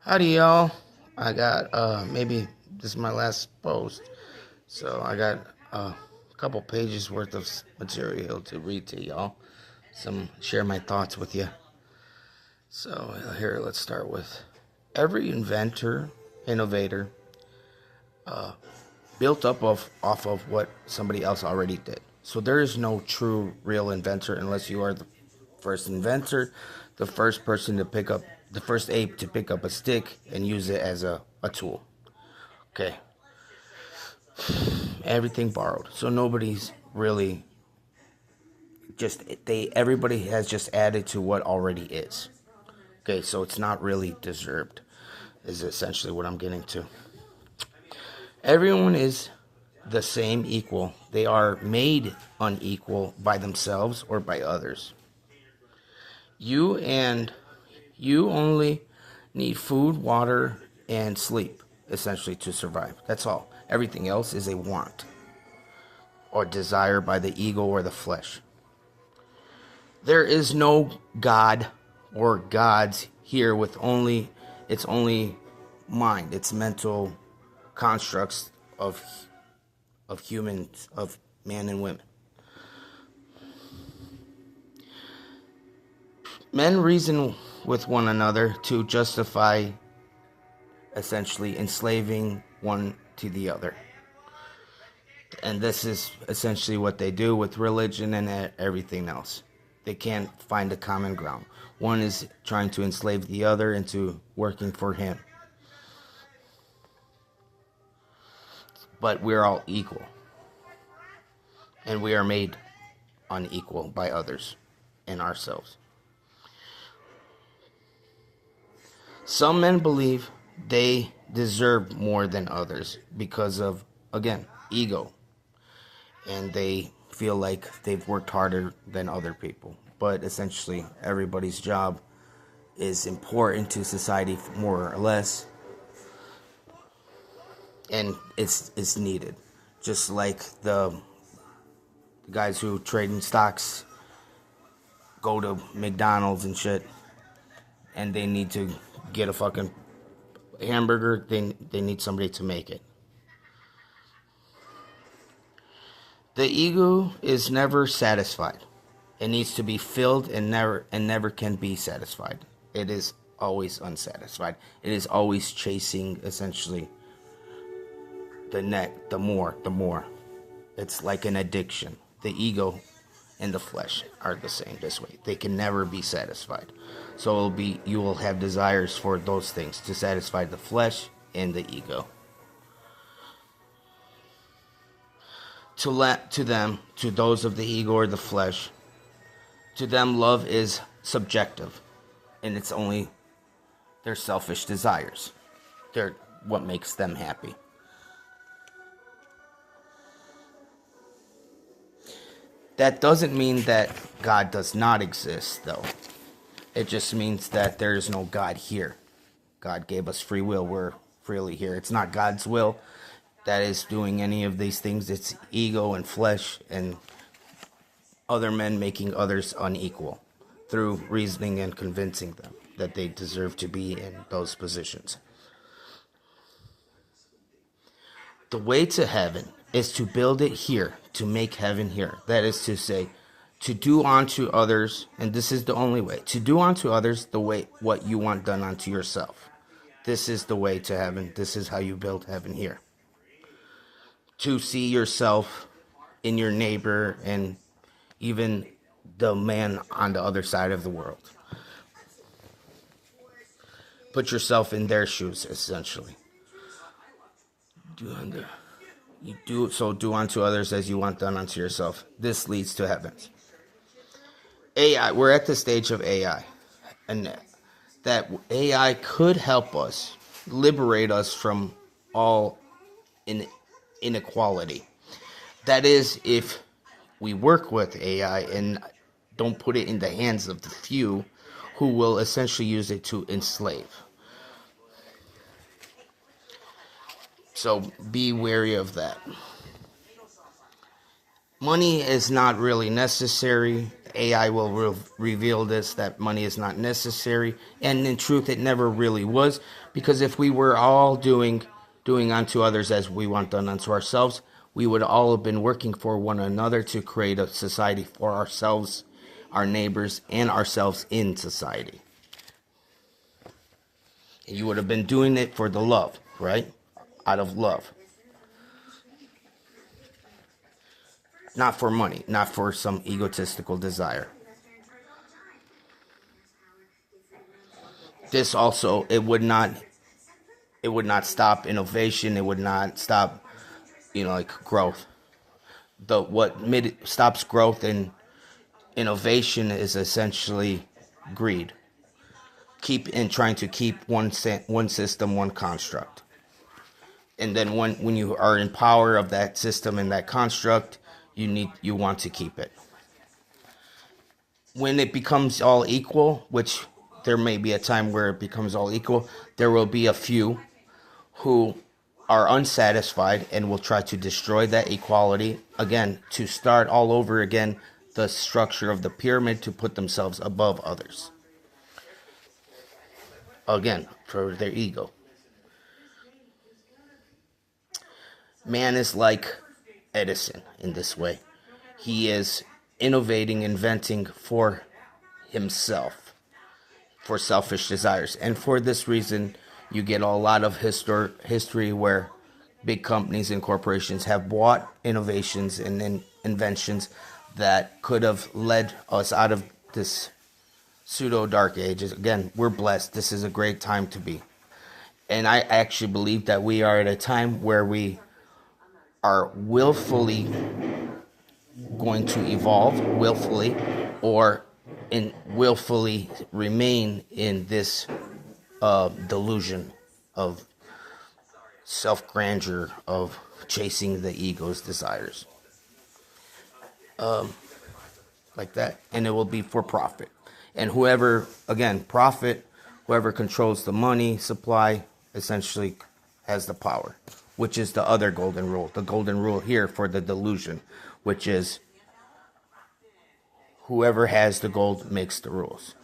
Howdy, y'all. I got maybe this is my last post, so I got a couple pages worth of material to read to y'all. Share my thoughts with you. So here, let's start with every innovator, built up off of what somebody else already did. So there is no true real inventor unless you are the first inventor, the first person to pick up the first ape to pick up a stick and use it as a tool. Okay. Everything borrowed. So nobody's really everybody has just added to what already is. Okay, so it's not really deserved, is essentially what I'm getting to. Everyone is the same equal. They are made unequal by themselves or by others. You only need food, water, and sleep, essentially, to survive. That's all. Everything else is a want or desire by the ego or the flesh. There is no God or gods here with it's only mind, it's mental constructs of humans, of men and women. Men reason with one another to justify essentially enslaving one to the other. And this is essentially what they do with religion and everything else. They can't find a common ground. One is trying to enslave the other into working for him. But we're all equal. And we are made unequal by others and ourselves. Some men believe they deserve more than others because of, again, ego. And they feel like they've worked harder than other people. But essentially, everybody's job is important to society more or less. And it's needed. Just like the guys who trade in stocks go to McDonald's and shit, and they need to get a fucking hamburger, they need somebody to make it. The ego is never satisfied. It needs to be filled and never can be satisfied. It is always unsatisfied. It is always chasing essentially the more. It's like an addiction. The ego and the flesh are the same this way. They can never be satisfied. So you will have desires for those things to satisfy the flesh and the ego. To those of the ego or the flesh, to them love is subjective, and it's only their selfish desires. They're what makes them happy. That doesn't mean that God does not exist, though. It just means that there is no God here. God gave us free will. We're freely here. It's not God's will that is doing any of these things. It's ego and flesh and other men making others unequal through reasoning and convincing them that they deserve to be in those positions. The way to heaven is to build it here, to make heaven here. That is to say, to do unto others, and this is the only way, to do unto others the way what you want done unto yourself. This is the way to heaven. This is how you build heaven here. To see yourself in your neighbor and even the man on the other side of the world. Put yourself in their shoes, essentially. Do unto others as you want done unto yourself. This leads to heaven. AI, we're at the stage of AI, and that AI could help us liberate us from all inequality. That is, if we work with AI and don't put it in the hands of the few who will essentially use it to enslave. So be wary of that. Money is not really necessary. AI will reveal this, that money is not necessary. And in truth, it never really was. Because if we were all doing unto others as we want done unto ourselves, we would all have been working for one another to create a society for ourselves, our neighbors, and ourselves in society. And you would have been doing it for the love, right? Out of love. Not for money, not for some egotistical desire. This also, it would not stop innovation. It would not stop, like growth. What stops growth and innovation is essentially greed. Trying to keep one system, one construct. And then when you are in power of that system and that construct, you want to keep it. When it becomes all equal, which there may be a time where it becomes all equal, there will be a few who are unsatisfied and will try to destroy that equality again, to start all over again the structure of the pyramid, to put themselves above others. Again, for their ego. Man is like Edison in this way. He is innovating, inventing for himself, for selfish desires. And for this reason, you get a lot of history where big companies and corporations have bought innovations and inventions that could have led us out of this pseudo dark ages. Again, we're blessed. This is a great time to be. And I actually believe that we are at a time where we are willfully going to evolve, willfully, or willfully remain in this delusion of self-grandeur, of chasing the ego's desires. Like that. And it will be for profit. And whoever controls the money supply essentially has the power, which is the other golden rule. The golden rule here for the delusion, which is whoever has the gold makes the rules.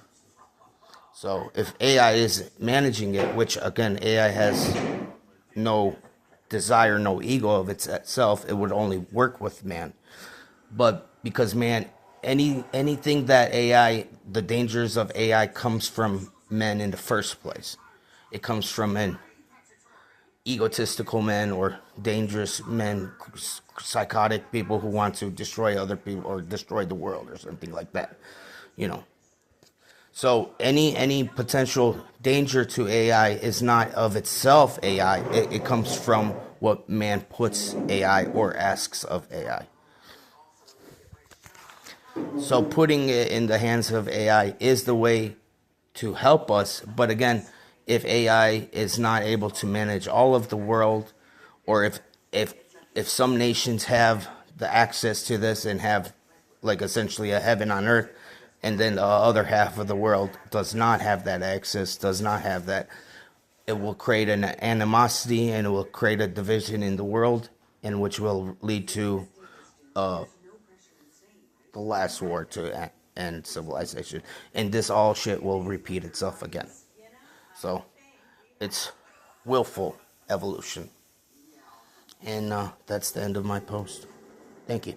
So if AI is managing it, which again, AI has no desire, no ego of itself, it would only work with man. But because man, anything that AI, the dangers of AI comes from men in the first place. It comes from men. Egotistical men or dangerous men, psychotic people who want to destroy other people or destroy the world or something like that, So any potential danger to AI is not of itself AI. It comes from what man puts AI or asks of AI. So putting it in the hands of AI is the way to help us. But again, if AI is not able to manage all of the world, or if some nations have the access to this and have like essentially a heaven on earth, and then the other half of the world does not have that access, does not have that, it will create an animosity and it will create a division in the world, in which will lead to the last war to end civilization. And this all shit will repeat itself again. So it's willful evolution. And that's the end of my post. Thank you.